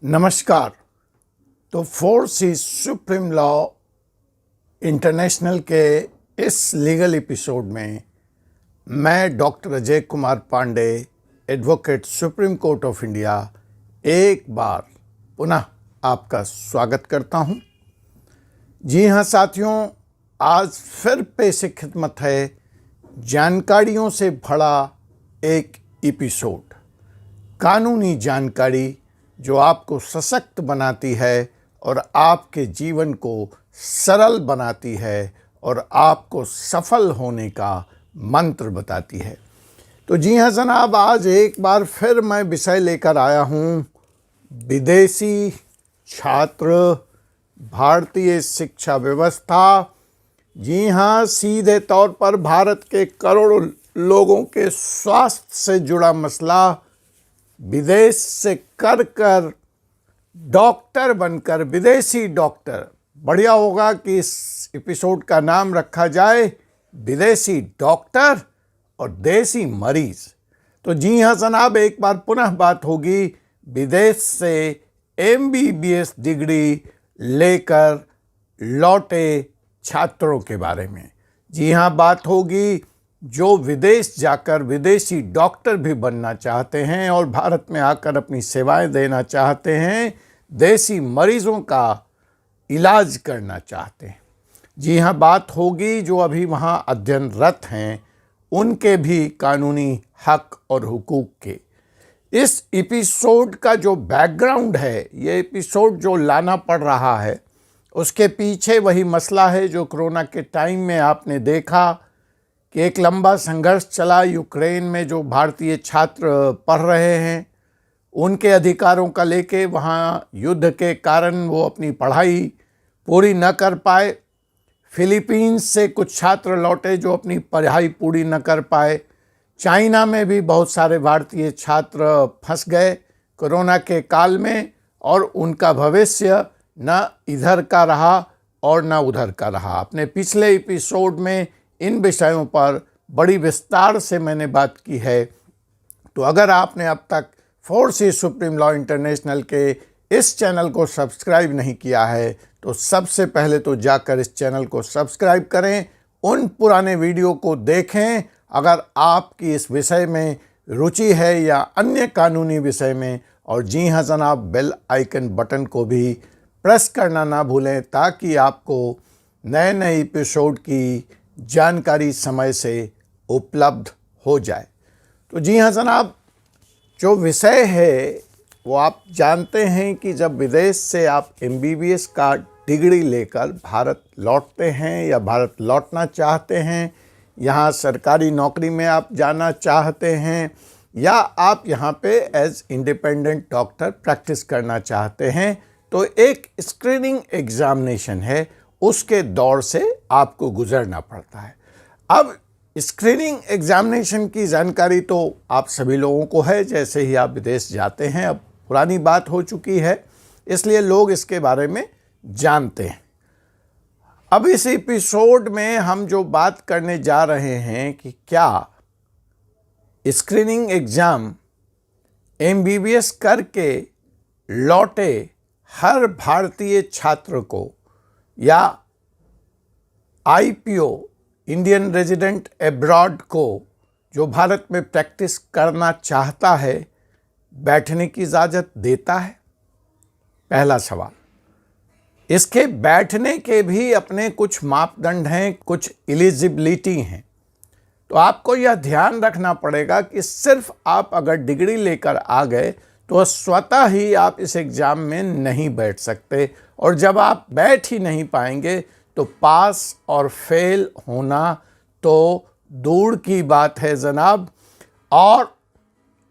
नमस्कार। तो 4C supreme law international के इस लीगल एपिसोड में मैं doctor Ajay Kumar Pandey, advocate Supreme Court of India, एक बार पुनः आपका स्वागत करता हूं। जी हां साथियों, आज फिर पेश खिदमत है जानकारियों से भरा एक एपिसोड, कानूनी जानकारी जो आपको सशक्त बनाती है और आपके जीवन को सरल बनाती है और आपको सफल होने का मंत्र बताती है। तो जी हाँ जनाब, आज एक बार फिर मैं विषय लेकर आया हूँ विदेशी छात्र, भारतीय शिक्षा व्यवस्था। जी हाँ, सीधे तौर पर भारत के करोड़ों लोगों के स्वास्थ्य से जुड़ा मसला, विदेश से कर डॉक्टर बनकर विदेशी डॉक्टर। बढ़िया होगा कि इस एपिसोड का नाम रखा जाए विदेशी डॉक्टर और देसी मरीज। तो जी हाँ जनाब, एक बार पुनः बात होगी विदेश से MBBS डिग्री लेकर लौटे छात्रों के बारे में। जी हाँ, बात होगी जो विदेश जाकर विदेशी डॉक्टर भी बनना चाहते हैं और भारत में आकर अपनी सेवाएं देना चाहते हैं, देसी मरीजों का इलाज करना चाहते हैं। जी हाँ, बात होगी जो अभी वहाँ अध्ययनरत हैं उनके भी कानूनी हक और हुकूक के। इस एपिसोड का जो बैकग्राउंड है, ये एपिसोड जो लाना पड़ रहा है, उसके पीछे वही मसला है जो कोरोना के टाइम में आपने देखा कि एक लंबा संघर्ष चला यूक्रेन में। जो भारतीय छात्र पढ़ रहे हैं उनके अधिकारों का लेके वहाँ युद्ध के कारण वो अपनी पढ़ाई पूरी न कर पाए। फिलीपींस से कुछ छात्र लौटे जो अपनी पढ़ाई पूरी न कर पाए। चाइना में भी बहुत सारे भारतीय छात्र फंस गए कोरोना के काल में और उनका भविष्य न इधर का रहा और न उधर का रहा। अपने पिछले एपिसोड में इन विषयों पर बड़ी विस्तार से मैंने बात की है। तो अगर आपने अब तक 4C सुप्रीम लॉ इंटरनेशनल के इस चैनल को सब्सक्राइब नहीं किया है तो सबसे पहले तो जाकर इस चैनल को सब्सक्राइब करें, उन पुराने वीडियो को देखें अगर आपकी इस विषय में रुचि है या अन्य कानूनी विषय में। और जी हाँ जनाब, बेल आइकन बटन को भी प्रेस करना ना भूलें ताकि आपको नए नए एपिसोड की जानकारी समय से उपलब्ध हो जाए। तो जी हाँ जनाब, जो विषय है वो आप जानते हैं कि जब विदेश से आप MBBS का डिग्री लेकर भारत लौटते हैं या भारत लौटना चाहते हैं, यहाँ सरकारी नौकरी में आप जाना चाहते हैं या आप यहाँ पे एज इंडिपेंडेंट डॉक्टर प्रैक्टिस करना चाहते हैं, तो एक स्क्रीनिंग एग्जामिनेशन है, उसके दौर से आपको गुजरना पड़ता है। अब स्क्रीनिंग एग्जामिनेशन की जानकारी तो आप सभी लोगों को है, जैसे ही आप विदेश जाते हैं। अब पुरानी बात हो चुकी है, इसलिए लोग इसके बारे में जानते हैं। अब इस एपिसोड में हम जो बात करने जा रहे हैं कि क्या स्क्रीनिंग एग्जाम MBBS करके लौटे हर भारतीय छात्र को या IPO इंडियन रेजिडेंट एब्रॉड को जो भारत में प्रैक्टिस करना चाहता है बैठने की इजाज़त देता है? पहला सवाल। इसके बैठने के भी अपने कुछ मापदंड हैं, कुछ एलिजिबिलिटी हैं। तो आपको यह ध्यान रखना पड़ेगा कि सिर्फ आप अगर डिग्री लेकर आ गए तो स्वतः ही आप इस एग्ज़ाम में नहीं बैठ सकते, और जब आप बैठ ही नहीं पाएंगे तो पास और फेल होना तो दूर की बात है जनाब। और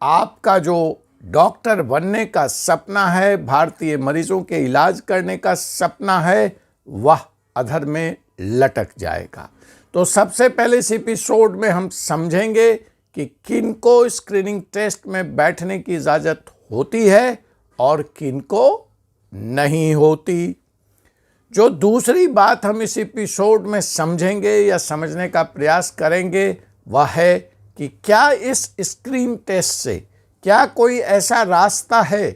आपका जो डॉक्टर बनने का सपना है, भारतीय मरीजों के इलाज करने का सपना है, वह अधर में लटक जाएगा। तो सबसे पहले इस एपिसोड में हम समझेंगे कि किनको स्क्रीनिंग टेस्ट में बैठने की इजाज़त होती है और किनको नहीं होती। जो दूसरी बात हम इस एपिसोड में समझेंगे या समझने का प्रयास करेंगे वह है कि क्या इस स्क्रीन टेस्ट से क्या कोई ऐसा रास्ता है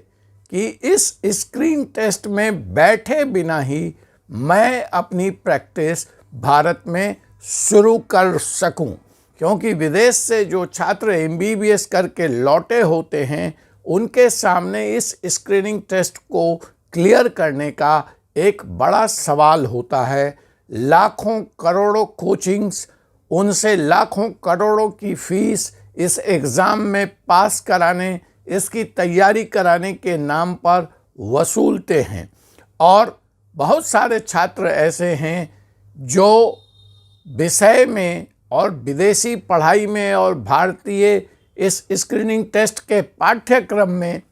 कि इस स्क्रीन टेस्ट में बैठे बिना ही मैं अपनी प्रैक्टिस भारत में शुरू कर सकूं, क्योंकि विदेश से जो छात्र MBBS करके लौटे होते हैं उनके सामने इस स्क्रीनिंग टेस्ट को क्लियर करने का एक बड़ा सवाल होता है। लाखों करोड़ों कोचिंग्स, उनसे लाखों करोड़ों की फीस इस एग्ज़ाम में पास कराने, इसकी तैयारी कराने के नाम पर वसूलते हैं। और बहुत सारे छात्र ऐसे हैं जो विषय में और विदेशी पढ़ाई में और भारतीय इस स्क्रीनिंग टेस्ट के पाठ्यक्रम में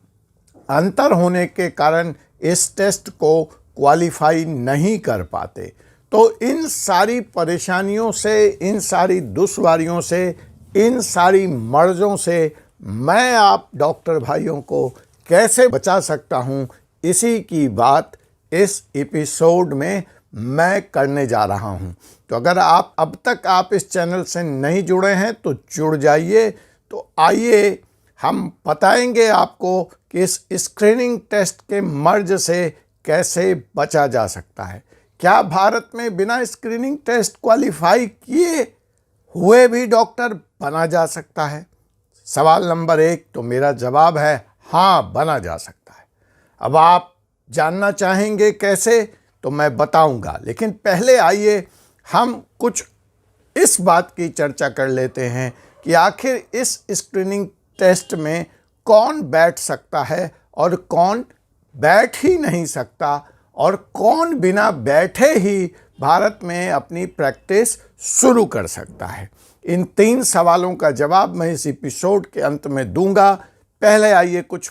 अंतर होने के कारण इस टेस्ट को क्वालिफाई नहीं कर पाते। तो इन सारी परेशानियों से, इन सारी दुश्वारियों से, इन सारी मर्ज़ों से मैं आप डॉक्टर भाइयों को कैसे बचा सकता हूं, इसी की बात इस एपिसोड में मैं करने जा रहा हूं। तो अगर आप अब तक इस चैनल से नहीं जुड़े हैं तो जुड़ जाइए। तो आइए हम बताएंगे आपको कि इस स्क्रीनिंग टेस्ट के मर्ज से कैसे बचा जा सकता है। क्या भारत में बिना स्क्रीनिंग टेस्ट क्वालिफाई किए हुए भी डॉक्टर बना जा सकता है? सवाल नंबर 1 तो मेरा जवाब है हाँ, बना जा सकता है। अब आप जानना चाहेंगे कैसे, तो मैं बताऊंगा, लेकिन पहले आइए हम कुछ इस बात की चर्चा कर लेते हैं कि आखिर इस स्क्रीनिंग टेस्ट में कौन बैठ सकता है और कौन बैठ ही नहीं सकता, और कौन बिना बैठे ही भारत में अपनी प्रैक्टिस शुरू कर सकता है। इन 3 सवालों का जवाब मैं इस एपिसोड के अंत में दूंगा। पहले आइए कुछ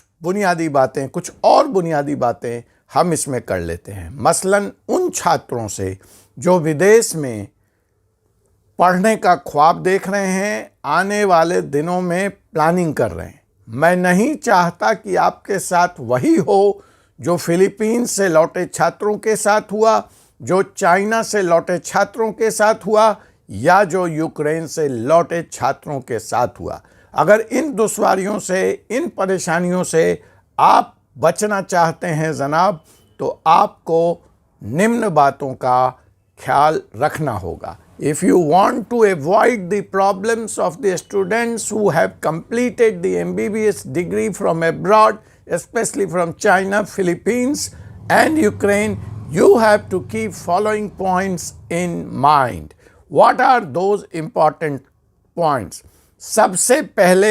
और बुनियादी बातें हम इसमें कर लेते हैं। मसलन उन छात्रों से जो विदेश में पढ़ने का ख्वाब देख रहे हैं, आने वाले दिनों में प्लानिंग कर रहे हैं। मैं नहीं चाहता कि आपके साथ वही हो जो फिलीपींस से लौटे छात्रों के साथ हुआ, जो चाइना से लौटे छात्रों के साथ हुआ, या जो यूक्रेन से लौटे छात्रों के साथ हुआ। अगर इन दुश्वारियों से, इन परेशानियों से आप बचना चाहते हैं जनाब, तो आपको निम्न बातों का ख्याल रखना होगा। If you want to avoid the problems of the students who have completed the MBBS degree from abroad, especially from China, Philippines and Ukraine, you have to keep following points in mind. What are those important points? सबसे पहले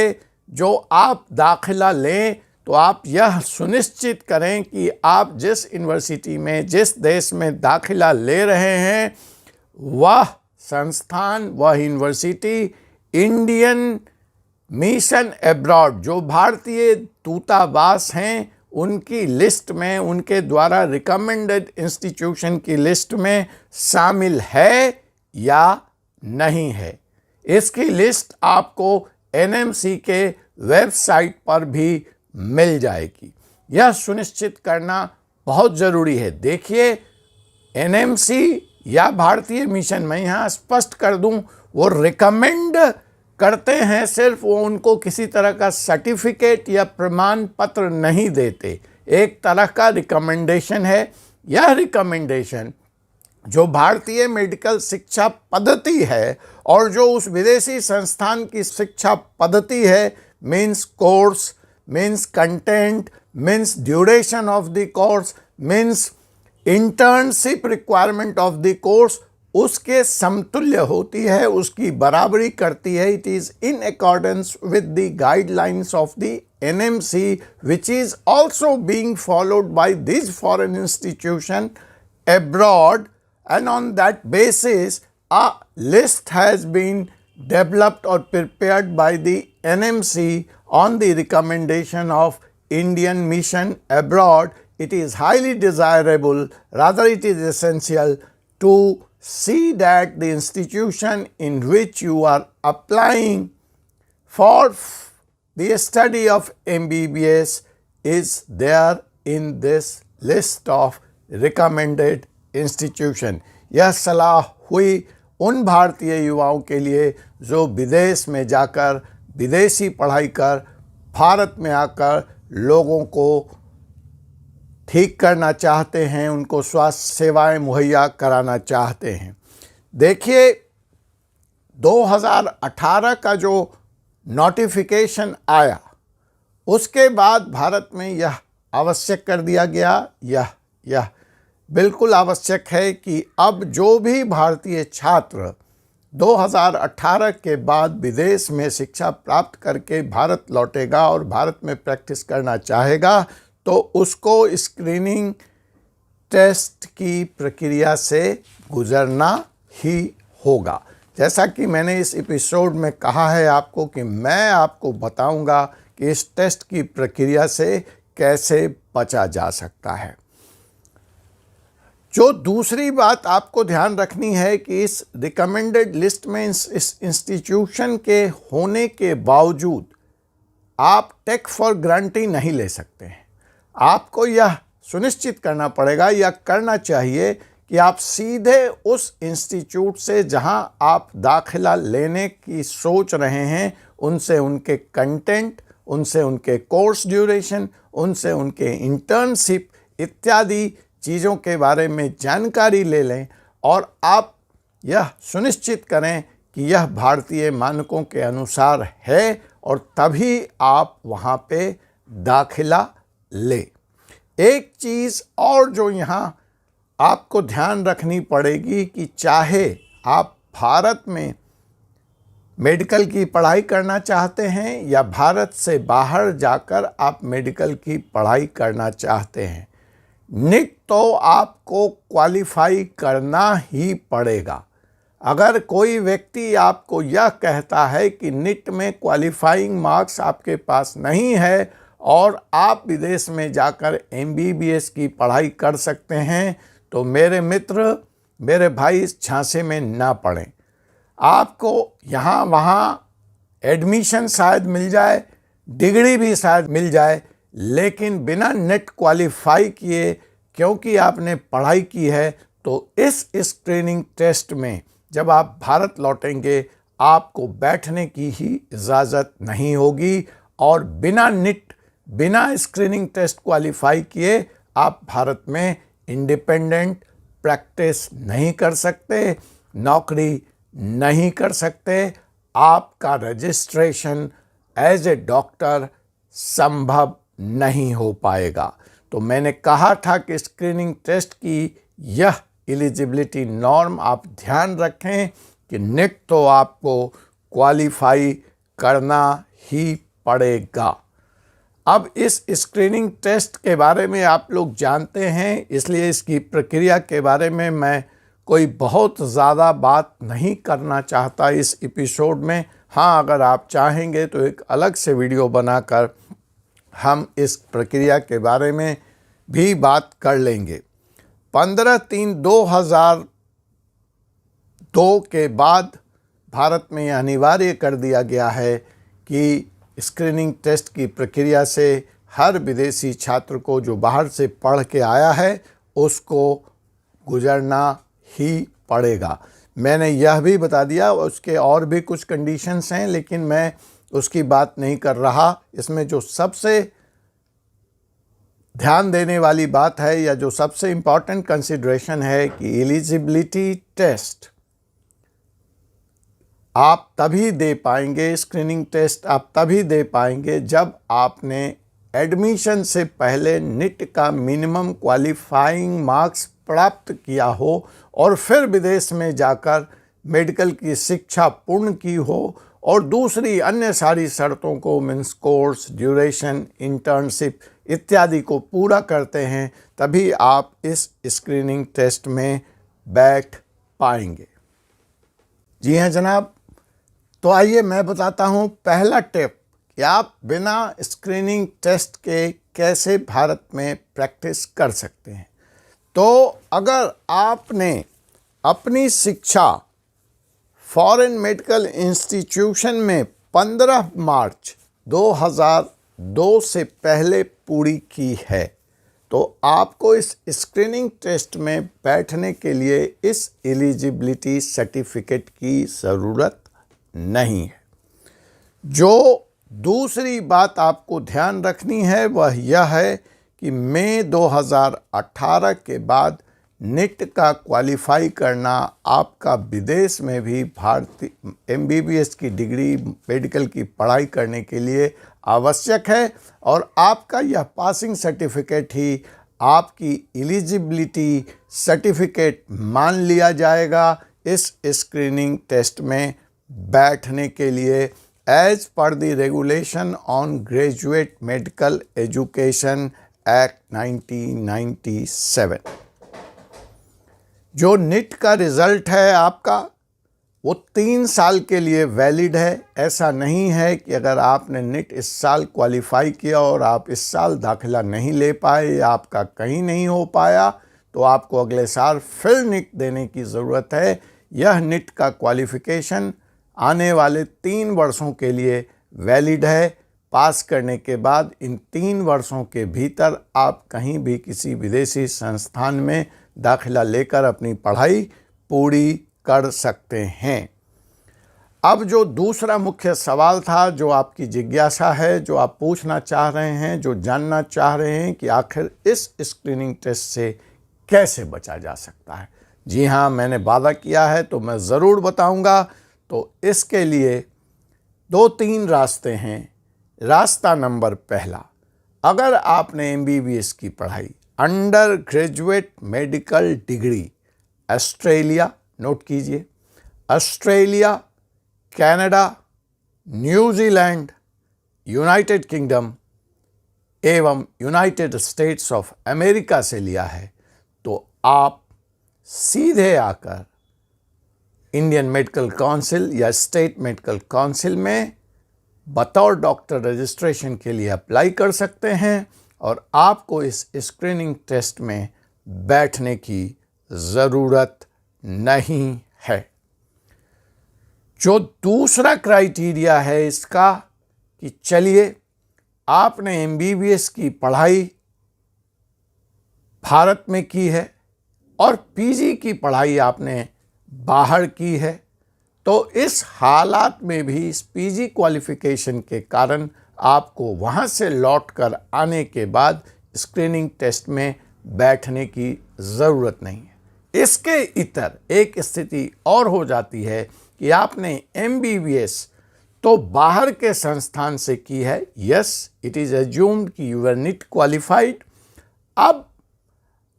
जो आप दाखिला लें तो आप यह सुनिश्चित करें कि आप जिस यूनिवर्सिटी में, जिस देश में दाखिला ले रहे हैं, वह संस्थान, वह यूनिवर्सिटी इंडियन मिशन एब्रॉड, जो भारतीय दूतावास हैं, उनकी लिस्ट में, उनके द्वारा रिकमेंडेड इंस्टीट्यूशन की लिस्ट में शामिल है या नहीं है। इसकी लिस्ट आपको NMC के वेबसाइट पर भी मिल जाएगी। यह सुनिश्चित करना बहुत ज़रूरी है। देखिए, NMC या भारतीय मिशन, मैं यहाँ स्पष्ट कर दूँ, वो रिकमेंड करते हैं सिर्फ, वो उनको किसी तरह का सर्टिफिकेट या प्रमाण पत्र नहीं देते। एक तरह का रिकमेंडेशन है। यह रिकमेंडेशन जो भारतीय मेडिकल शिक्षा पद्धति है और जो उस विदेशी संस्थान की शिक्षा पद्धति है, means course, means content, means duration of the course, means internship requirement of the course, उसके समतुल्य होती है, उसकी बराबरी करती है। It is in accordance with the guidelines of the NMC, which is also being followed by these foreign institutions abroad, and on that basis a list has been developed or prepared by the NMC on the recommendation of Indian mission abroad. It is highly desirable, rather it is essential to see that the institution in which you are applying for the study of MBBS is there in this list of recommended institution. यह सलाह हुई उन भारतीय युवाओं के लिए जो विदेश में जाकर विदेशी पढ़ाई कर भारत में आकर लोगों को ठीक करना चाहते हैं, उनको स्वास्थ्य सेवाएं मुहैया कराना चाहते हैं। देखिए, 2018 का जो नोटिफिकेशन आया उसके बाद भारत में यह आवश्यक कर दिया गया, यह बिल्कुल आवश्यक है कि अब जो भी भारतीय छात्र 2018 के बाद विदेश में शिक्षा प्राप्त करके भारत लौटेगा और भारत में प्रैक्टिस करना चाहेगा तो उसको स्क्रीनिंग टेस्ट की प्रक्रिया से गुजरना ही होगा। जैसा कि मैंने इस एपिसोड में कहा है आपको कि मैं आपको बताऊंगा कि इस टेस्ट की प्रक्रिया से कैसे बचा जा सकता है। जो दूसरी बात आपको ध्यान रखनी है कि इस रिकमेंडेड लिस्ट में इस इंस्टीट्यूशन के होने के बावजूद आप टेक फॉर ग्रांटेड नहीं ले सकते हैं। आपको यह सुनिश्चित करना पड़ेगा या करना चाहिए कि आप सीधे उस इंस्टीट्यूट से जहां आप दाखिला लेने की सोच रहे हैं उनसे उनके कंटेंट, उनसे उनके कोर्स ड्यूरेशन, उनसे उनके इंटर्नशिप इत्यादि चीज़ों के बारे में जानकारी ले लें और आप यह सुनिश्चित करें कि यह भारतीय मानकों के अनुसार है और तभी आप वहाँ पे दाखिला लें। एक चीज़ और जो यहाँ आपको ध्यान रखनी पड़ेगी कि चाहे आप भारत में मेडिकल की पढ़ाई करना चाहते हैं या भारत से बाहर जाकर आप मेडिकल की पढ़ाई करना चाहते हैं, नीट तो आपको क्वालिफाई करना ही पड़ेगा। अगर कोई व्यक्ति आपको यह कहता है कि नीट में क्वालिफाइंग मार्क्स आपके पास नहीं है और आप विदेश में जाकर MBBS की पढ़ाई कर सकते हैं, तो मेरे मित्र, मेरे भाई, इस झांसे में ना पड़ें। आपको यहाँ वहाँ एडमिशन शायद मिल जाए, डिग्री भी शायद मिल जाए, लेकिन बिना नेट क्वालिफाई किए क्योंकि आपने पढ़ाई की है तो इस स्क्रीनिंग टेस्ट में जब आप भारत लौटेंगे आपको बैठने की ही इजाज़त नहीं होगी और बिना नेट, बिना स्क्रीनिंग टेस्ट क्वालिफाई किए आप भारत में इंडिपेंडेंट प्रैक्टिस नहीं कर सकते, नौकरी नहीं कर सकते, आपका रजिस्ट्रेशन एज ए डॉक्टर संभव नहीं हो पाएगा। तो मैंने कहा था कि स्क्रीनिंग टेस्ट की यह एलिजिबिलिटी नॉर्म आप ध्यान रखें कि नेट तो आपको क्वालिफाई करना ही पड़ेगा। अब इस स्क्रीनिंग टेस्ट के बारे में आप लोग जानते हैं, इसलिए इसकी प्रक्रिया के बारे में मैं कोई बहुत ज़्यादा बात नहीं करना चाहता इस एपिसोड में। हाँ, अगर आप चाहेंगे तो एक अलग से वीडियो बनाकर हम इस प्रक्रिया के बारे में भी बात कर लेंगे। 15/3/2002 के बाद भारत में यह अनिवार्य कर दिया गया है कि स्क्रीनिंग टेस्ट की प्रक्रिया से हर विदेशी छात्र को जो बाहर से पढ़ के आया है उसको गुजरना ही पड़ेगा। मैंने यह भी बता दिया उसके और भी कुछ कंडीशंस हैं, लेकिन मैं उसकी बात नहीं कर रहा। इसमें जो सबसे ध्यान देने वाली बात है या जो सबसे इम्पॉर्टेंट कंसिडरेशन है कि एलिजिबिलिटी टेस्ट आप तभी दे पाएंगे, स्क्रीनिंग टेस्ट आप तभी दे पाएंगे जब आपने एडमिशन से पहले नीट का मिनिमम क्वालिफाइंग मार्क्स प्राप्त किया हो और फिर विदेश में जाकर मेडिकल की शिक्षा पूर्ण की हो और दूसरी अन्य सारी शर्तों को मीन्स कोर्स ड्यूरेशन, इंटर्नशिप इत्यादि को पूरा करते हैं, तभी आप इस स्क्रीनिंग टेस्ट में बैठ पाएंगे। जी हाँ जनाब, तो आइए मैं बताता हूँ पहला टिप कि आप बिना स्क्रीनिंग टेस्ट के कैसे भारत में प्रैक्टिस कर सकते हैं। तो अगर आपने अपनी शिक्षा फॉरेन मेडिकल इंस्टीट्यूशन में 15 मार्च 2002 से पहले पूरी की है तो आपको इस स्क्रीनिंग टेस्ट में बैठने के लिए इस एलिजिबिलिटी सर्टिफिकेट की ज़रूरत नहीं है। जो दूसरी बात आपको ध्यान रखनी है वह यह है कि मई 2018 के बाद नीट का क्वालिफाई करना आपका विदेश में भी भारतीय MBBS की डिग्री मेडिकल की पढ़ाई करने के लिए आवश्यक है और आपका यह पासिंग सर्टिफिकेट ही आपकी एलिजिबिलिटी सर्टिफिकेट मान लिया जाएगा इस स्क्रीनिंग टेस्ट में बैठने के लिए as per the regulation on graduate medical education act 1997। जो नीट का रिज़ल्ट है आपका वो 3 साल के लिए वैलिड है। ऐसा नहीं है कि अगर आपने नीट इस साल क्वालिफाई किया और आप इस साल दाखिला नहीं ले पाए या आपका कहीं नहीं हो पाया तो आपको अगले साल फिर नीट देने की ज़रूरत है। यह नीट का क्वालिफ़िकेशन आने वाले 3 वर्षों के लिए वैलिड है। पास करने के बाद इन 3 वर्षों के भीतर आप कहीं भी किसी विदेशी संस्थान में दाखिला लेकर अपनी पढ़ाई पूरी कर सकते हैं। अब जो दूसरा मुख्य सवाल था, जो आपकी जिज्ञासा है, जो आप पूछना चाह रहे हैं, जो जानना चाह रहे हैं कि आखिर इस स्क्रीनिंग टेस्ट से कैसे बचा जा सकता है। जी हाँ, मैंने वादा किया है तो मैं ज़रूर बताऊंगा। तो इसके लिए 2-3 रास्ते हैं। रास्ता नंबर पहला, अगर आपने MBBS की पढ़ाई undergraduate medical degree Australia, नोट कीजिए, Australia, Canada, New Zealand, United Kingdom एवं यूनाइटेड स्टेट्स ऑफ अमेरिका से लिया है तो आप सीधे आकर इंडियन मेडिकल काउंसिल या स्टेट मेडिकल काउंसिल में बतौर डॉक्टर रजिस्ट्रेशन के लिए अप्लाई कर सकते हैं और आपको इस स्क्रीनिंग टेस्ट में बैठने की ज़रूरत नहीं है। जो दूसरा क्राइटेरिया है इसका कि चलिए आपने MBBS की पढ़ाई भारत में की है और PG की पढ़ाई आपने बाहर की है, तो इस हालात में भी इस PG क्वालिफ़िकेशन के कारण आपको वहाँ से लौट कर आने के बाद स्क्रीनिंग टेस्ट में बैठने की ज़रूरत नहीं है। इसके इतर एक स्थिति और हो जाती है कि आपने MBBS तो बाहर के संस्थान से की है, यस इट इज़ अज्यूम्ड कि यू आर नीट क्वालिफाइड। अब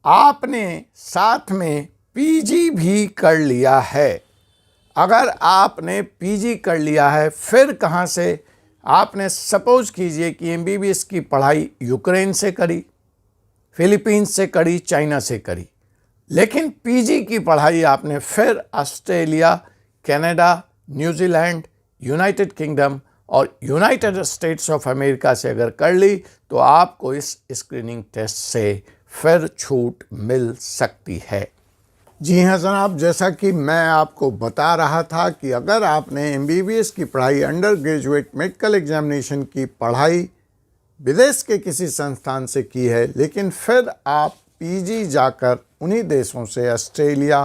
आपने साथ में PG भी कर लिया है। अगर आपने PG कर लिया है, फिर कहाँ से आपने सपोज कीजिए कि MBBS की पढ़ाई यूक्रेन से करी, फिलीपींस से करी, चाइना से करी, लेकिन PG की पढ़ाई आपने फिर Australia, Canada, New Zealand, United kingdom और यूनाइटेड स्टेट्स ऑफ अमेरिका से अगर कर ली तो आपको इस स्क्रीनिंग टेस्ट से फिर छूट मिल सकती है। जी हाँ जनाब, जैसा कि मैं आपको बता रहा था कि अगर आपने MBBS की पढ़ाई अंडर ग्रेजुएट मेडिकल एग्जामिनेशन की पढ़ाई विदेश के किसी संस्थान से की है, लेकिन फिर आप PG जाकर उन्हीं देशों से Australia,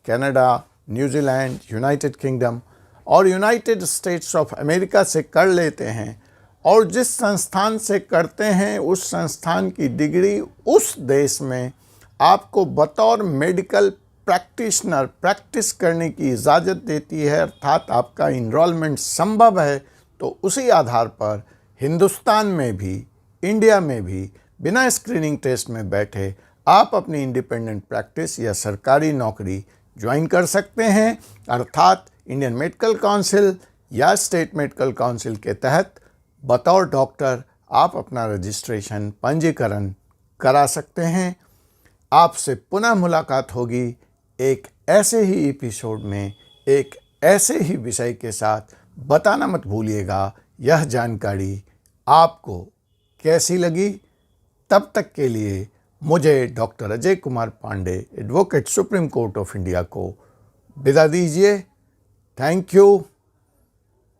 Canada, New Zealand, United kingdom और यूनाइटेड स्टेट्स ऑफ अमेरिका से कर लेते हैं और जिस संस्थान से करते हैं उस संस्थान की डिग्री उस देश में आपको बतौर मेडिकल प्रैक्टिशनर प्रैक्टिस करने की इजाज़त देती है, अर्थात आपका इनरोलमेंट संभव है, तो उसी आधार पर हिंदुस्तान में भी, इंडिया में भी बिना स्क्रीनिंग टेस्ट में बैठे आप अपनी इंडिपेंडेंट प्रैक्टिस या सरकारी नौकरी ज्वाइन कर सकते हैं, अर्थात इंडियन मेडिकल काउंसिल या स्टेट मेडिकल काउंसिल के तहत बतौर डॉक्टर आप अपना रजिस्ट्रेशन, पंजीकरण करा सकते हैं। आपसे पुनः मुलाकात होगी एक ऐसे ही एपिसोड में एक ऐसे ही विषय के साथ। बताना मत भूलिएगा यह जानकारी आपको कैसी लगी। तब तक के लिए मुझे doctor Ajay Kumar Pandey, advocate Supreme Court of India को विदा दीजिए। Thank you.